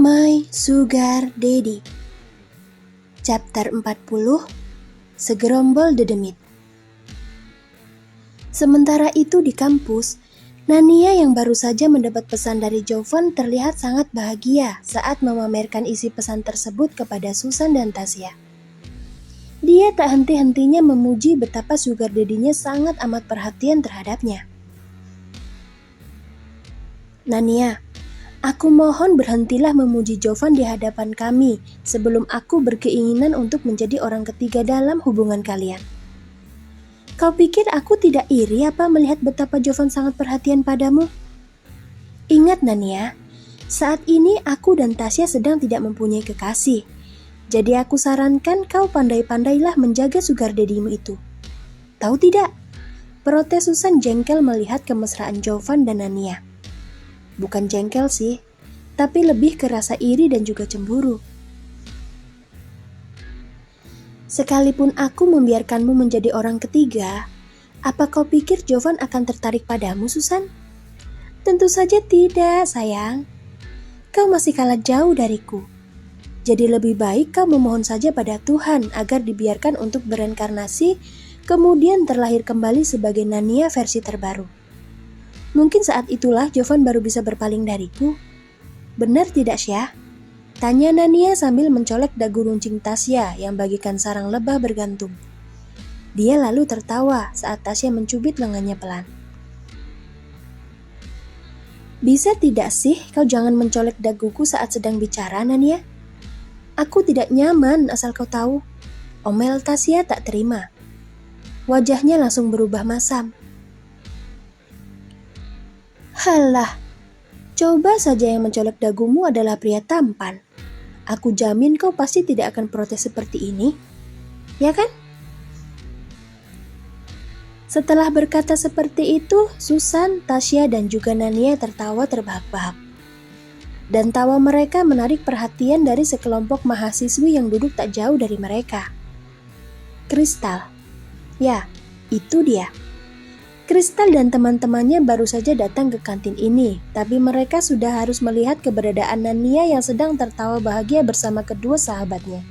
My Sugar Daddy. Chapter 40, Segerombol Dedemit. Sementara itu di kampus, Nania yang baru saja mendapat pesan dari Jovan terlihat sangat bahagia saat memamerkan isi pesan tersebut kepada Susan dan Tasya. Dia tak henti-hentinya memuji betapa sugar daddy-nya sangat amat perhatian terhadapnya. Nania, aku mohon berhentilah memuji Jovan di hadapan kami sebelum aku berkeinginan untuk menjadi orang ketiga dalam hubungan kalian. Kau pikir aku tidak iri apa melihat betapa Jovan sangat perhatian padamu? Ingat Nania, saat ini aku dan Tasya sedang tidak mempunyai kekasih. Jadi aku sarankan kau pandai-pandailah menjaga sugar daddy-mu itu. Tahu tidak? Protes Susan jengkel melihat kemesraan Jovan dan Nania. Bukan jengkel sih, tapi lebih ke rasa iri dan juga cemburu. Sekalipun aku membiarkanmu menjadi orang ketiga, apa kau pikir Jovan akan tertarik padamu, Susan? Tentu saja tidak, sayang. Kau masih kalah jauh dariku. Jadi lebih baik kau memohon saja pada Tuhan agar dibiarkan untuk bereinkarnasi, kemudian terlahir kembali sebagai Nania versi terbaru. Mungkin saat itulah Jovan baru bisa berpaling dariku. Benar tidak, Syah? Tanya Nania sambil mencolek dagu runcing Tasya yang bagikan sarang lebah bergantung. Dia lalu tertawa saat Tasya mencubit lengannya pelan. Bisa tidak sih kau jangan mencolek daguku saat sedang bicara, Nania? Aku tidak nyaman asal kau tahu. Omel Tasya tak terima. Wajahnya langsung berubah masam. Halah, coba saja yang mencolek dagumu adalah pria tampan. Aku jamin kau pasti tidak akan protes seperti ini, ya kan? Setelah berkata seperti itu, Susan, Tasya, dan juga Nania tertawa terbahak-bahak. Dan tawa mereka menarik perhatian dari sekelompok mahasiswi yang duduk tak jauh dari mereka. Kristal. Ya, itu dia. Kristal dan teman-temannya baru saja datang ke kantin ini, tapi mereka sudah harus melihat keberadaan Nania yang sedang tertawa bahagia bersama kedua sahabatnya.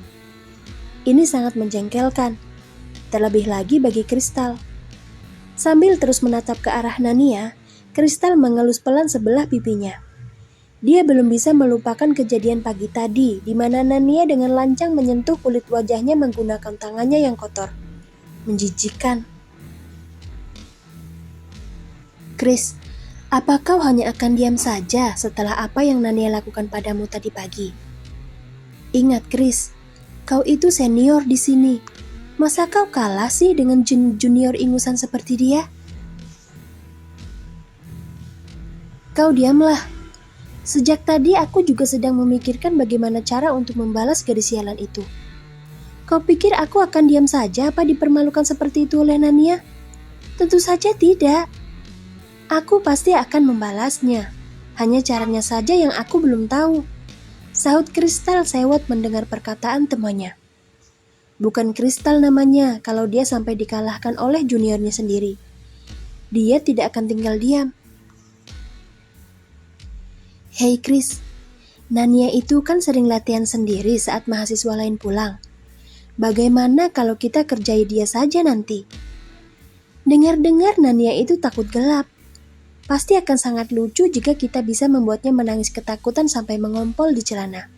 Ini sangat menjengkelkan, terlebih lagi bagi Kristal. Sambil terus menatap ke arah Nania, Kristal mengelus pelan sebelah pipinya. Dia belum bisa melupakan kejadian pagi tadi, di mana Nania dengan lancang menyentuh kulit wajahnya menggunakan tangannya yang kotor. Menjijikkan. Kris, apa kau hanya akan diam saja setelah apa yang Nania lakukan padamu tadi pagi? Ingat Kris, kau itu senior di sini. Masa kau kalah sih dengan junior ingusan seperti dia? Kau diamlah. Sejak tadi aku juga sedang memikirkan bagaimana cara untuk membalas gadis sialan itu. Kau pikir aku akan diam saja apa dipermalukan seperti itu oleh Nania? Tentu saja tidak. Aku pasti akan membalasnya. Hanya caranya saja yang aku belum tahu. Sahut Kristal sewot mendengar perkataan temannya. Bukan Kristal namanya kalau dia sampai dikalahkan oleh juniornya sendiri. Dia tidak akan tinggal diam. Hei Kris, Nania itu kan sering latihan sendiri saat mahasiswa lain pulang. Bagaimana kalau kita kerjai dia saja nanti? Dengar-dengar Nania itu takut gelap. Pasti akan sangat lucu jika kita bisa membuatnya menangis ketakutan sampai mengompol di celana.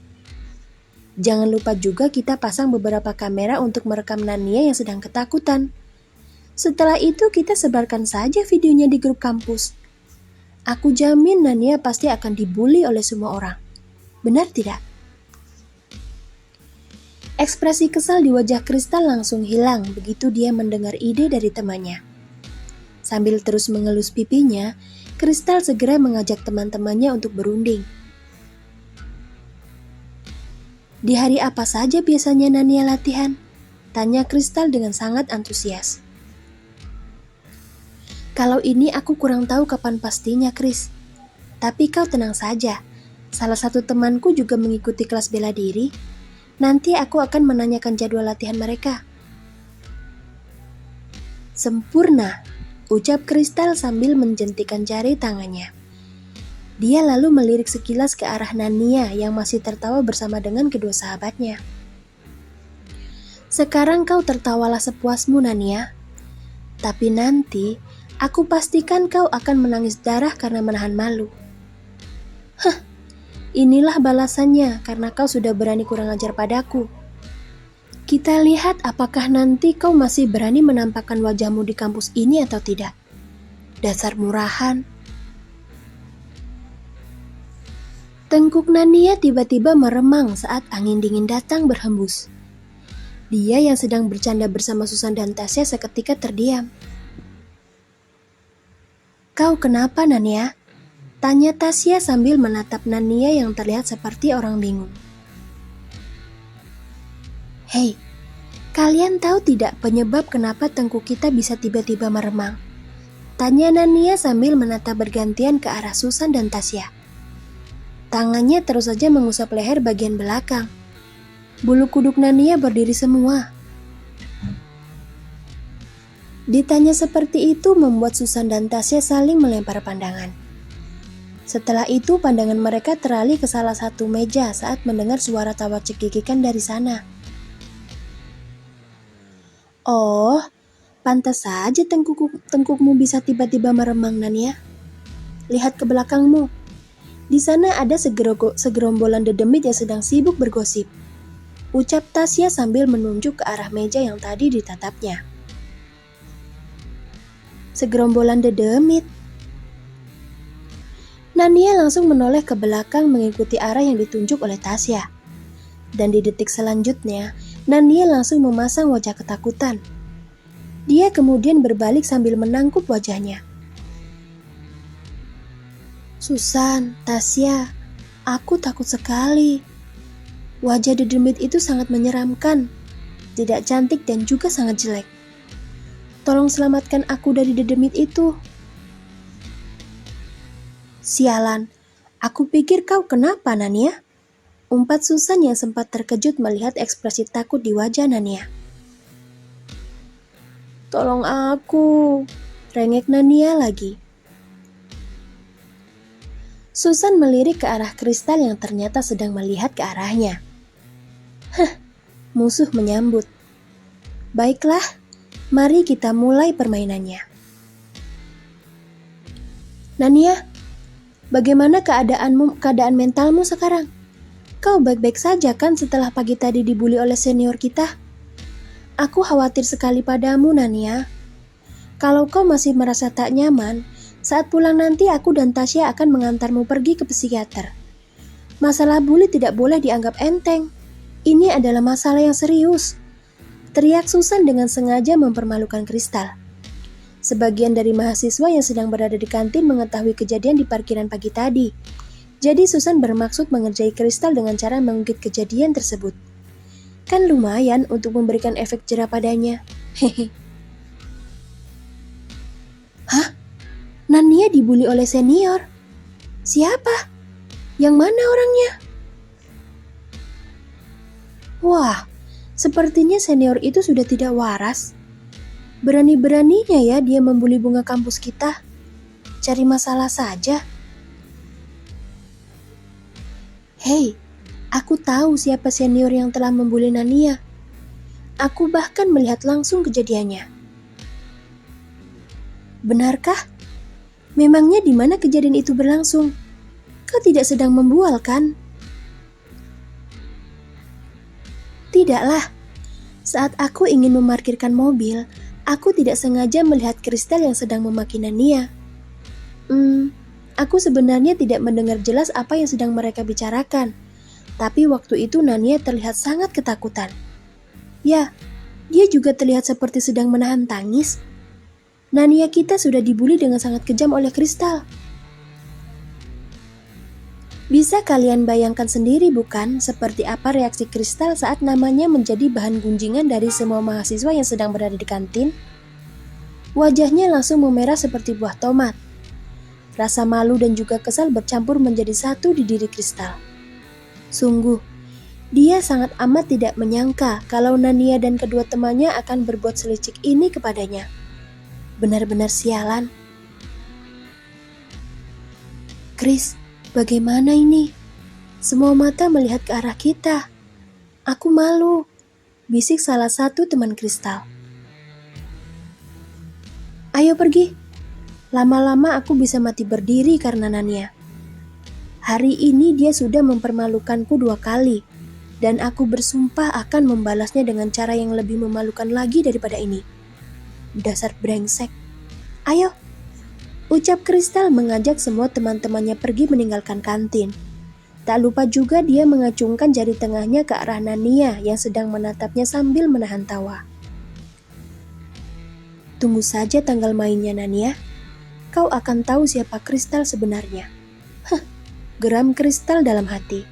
Jangan lupa juga kita pasang beberapa kamera untuk merekam Nania yang sedang ketakutan. Setelah itu kita sebarkan saja videonya di grup kampus. Aku jamin Nania pasti akan dibully oleh semua orang. Benar tidak? Ekspresi kesal di wajah Kristal langsung hilang begitu dia mendengar ide dari temannya. Sambil terus mengelus pipinya, Kristal segera mengajak teman-temannya untuk berunding. Di hari apa saja biasanya Nania latihan? Tanya Kristal dengan sangat antusias. Kalau ini aku kurang tahu kapan pastinya, Kris. Tapi kau tenang saja. Salah satu temanku juga mengikuti kelas bela diri. Nanti aku akan menanyakan jadwal latihan mereka. Sempurna, ucap Kristal sambil menjentikan jari tangannya. Dia lalu melirik sekilas ke arah Nania yang masih tertawa bersama dengan kedua sahabatnya. Sekarang kau tertawalah sepuasmu, Nania. Tapi nanti, aku pastikan kau akan menangis darah karena menahan malu. Hah, inilah balasannya karena kau sudah berani kurang ajar padaku. Kita lihat apakah nanti kau masih berani menampakkan wajahmu di kampus ini atau tidak. Dasar murahan. Tengkuk Nania tiba-tiba meremang saat angin dingin datang berhembus. Dia yang sedang bercanda bersama Susan dan Tasya seketika terdiam. Kau kenapa, Nania? Tanya Tasya sambil menatap Nania yang terlihat seperti orang bingung. Hei, kalian tahu tidak penyebab kenapa tengkuk kita bisa tiba-tiba meremang? Tanya Nania sambil menatap bergantian ke arah Susan dan Tasya. Tangannya terus saja mengusap leher bagian belakang. Bulu kuduk Nania berdiri semua. Ditanya seperti itu membuat Susan dan Tasya saling melempar pandangan. Setelah itu pandangan mereka teralih ke salah satu meja saat mendengar suara tawa cekikikan dari sana. Oh, pantas saja tengkukmu bisa tiba-tiba meremang, Nania. Lihat ke belakangmu. Di sana ada segerombolan dedemit yang sedang sibuk bergosip. Ucap Tasya sambil menunjuk ke arah meja yang tadi ditatapnya. Segerombolan dedemit. Nania langsung menoleh ke belakang mengikuti arah yang ditunjuk oleh Tasya. Dan di detik selanjutnya, Nania langsung memasang wajah ketakutan. Dia kemudian berbalik sambil menangkup wajahnya. Susan, Tasya, aku takut sekali. Wajah dedemit itu sangat menyeramkan, tidak cantik dan juga sangat jelek. Tolong selamatkan aku dari dedemit itu. Sialan, aku pikir kau kenapa, Nania? Umpat Susan yang sempat terkejut melihat ekspresi takut di wajah Nania. Tolong aku, rengek Nania lagi. Susan melirik ke arah Kristal yang ternyata sedang melihat ke arahnya. Musuh menyambut. Baiklah, mari kita mulai permainannya. Nania, bagaimana keadaan mentalmu sekarang? Kau baik-baik saja kan setelah pagi tadi dibully oleh senior kita? Aku khawatir sekali padamu, Nania. Kalau kau masih merasa tak nyaman, saat pulang nanti aku dan Tasya akan mengantarmu pergi ke psikiater. Masalah bully tidak boleh dianggap enteng. Ini adalah masalah yang serius. Teriak Susan dengan sengaja mempermalukan Kristal. Sebagian dari mahasiswa yang sedang berada di kantin mengetahui kejadian di parkiran pagi tadi. Jadi Susan bermaksud mengerjai Kristal dengan cara mengungkit kejadian tersebut. Kan lumayan untuk memberikan efek jera padanya. Hehe. Hah? Nania dibully oleh senior? Siapa? Yang mana orangnya? Wah, sepertinya senior itu sudah tidak waras. Berani-beraninya ya dia membuli bunga kampus kita. Cari masalah saja. Hei, aku tahu siapa senior yang telah membuli Nania. Aku bahkan melihat langsung kejadiannya. Benarkah? Memangnya di mana kejadian itu berlangsung? Kau tidak sedang membual, kan? Tidaklah. Saat aku ingin memarkirkan mobil, aku tidak sengaja melihat Kristal yang sedang memaki Nania. Aku sebenarnya tidak mendengar jelas apa yang sedang mereka bicarakan. Tapi waktu itu Nania terlihat sangat ketakutan. Ya, dia juga terlihat seperti sedang menahan tangis. Nania kita sudah dibully dengan sangat kejam oleh Kristal. Bisa kalian bayangkan sendiri bukan seperti apa reaksi Kristal saat namanya menjadi bahan gunjingan dari semua mahasiswa yang sedang berada di kantin? Wajahnya langsung memerah seperti buah tomat. Rasa malu dan juga kesal bercampur menjadi satu di diri Kristal. Sungguh, dia sangat amat tidak menyangka kalau Nania dan kedua temannya akan berbuat selicik ini kepadanya. Benar-benar sialan. Kris, Bagaimana ini? Semua mata melihat ke arah kita. Aku malu, bisik salah satu teman Kristal. Ayo pergi. Lama-lama aku bisa mati berdiri karena Nania. Hari ini dia sudah mempermalukanku 2 kali, dan aku bersumpah akan membalasnya dengan cara yang lebih memalukan lagi daripada ini. Dasar brengsek. Ayo, ucap Kristal mengajak semua teman-temannya pergi meninggalkan kantin. Tak lupa juga dia mengacungkan jari tengahnya ke arah Nania yang sedang menatapnya sambil menahan tawa. Tunggu saja tanggal mainnya, Nania. Kau akan tahu siapa Kristal sebenarnya. Geram Kristal dalam hati.